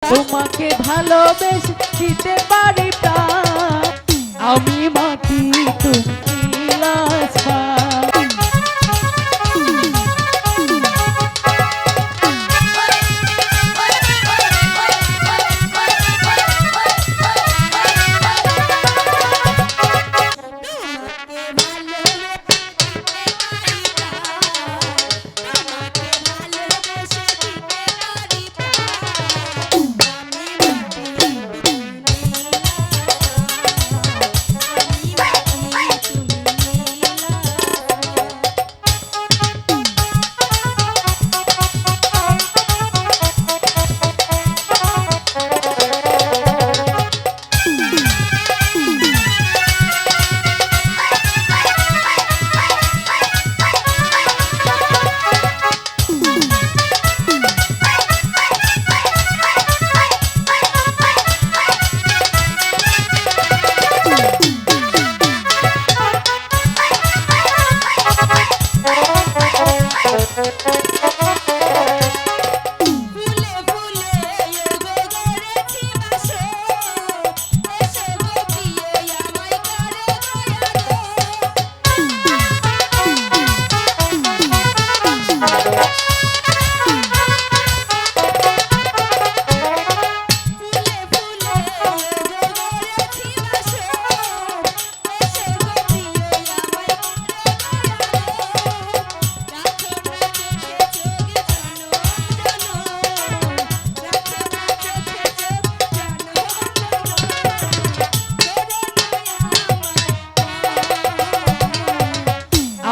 তোমাকে ভালোবেসে দিতে পারি প্রাণ, আমি মাটি তুমি আসমান।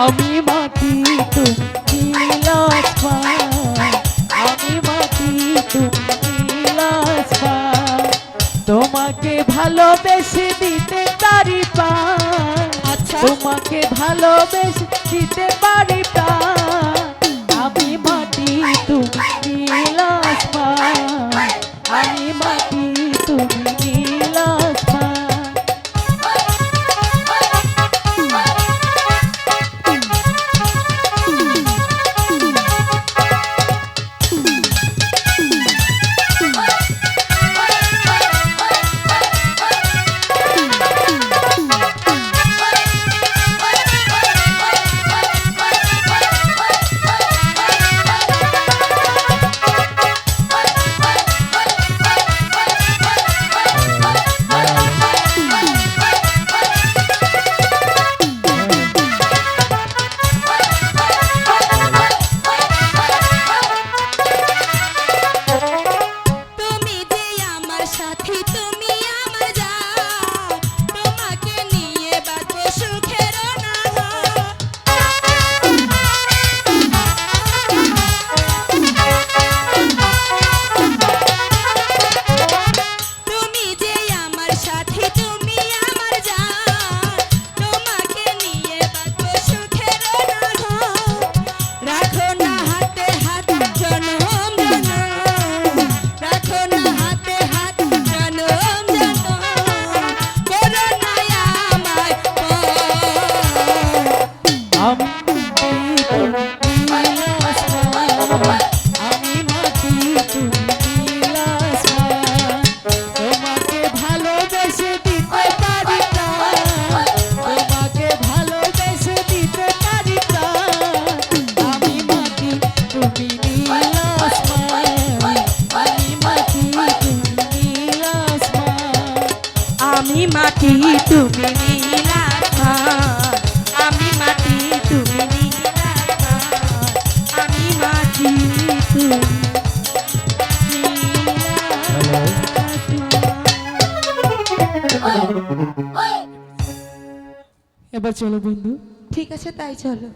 আমি মাটি তুমি আসমান, আমি মাটি তুমি আসমান। তোমাকে ভালোবেসে দিতে পারি প্রাণ, তোমাকে ভালোবেসে দিতে পারি প্রাণ, আমি মাটি তুমি আসমান, আমি মাটি তুমি আসমান। আমি মাটি তুমি নীল আকাশ, আমি মাটি তুমি নীল আকাশ, আমি মাটি তুমি এবার চলো বন্ধু। ঠিক আছে তাই চলো।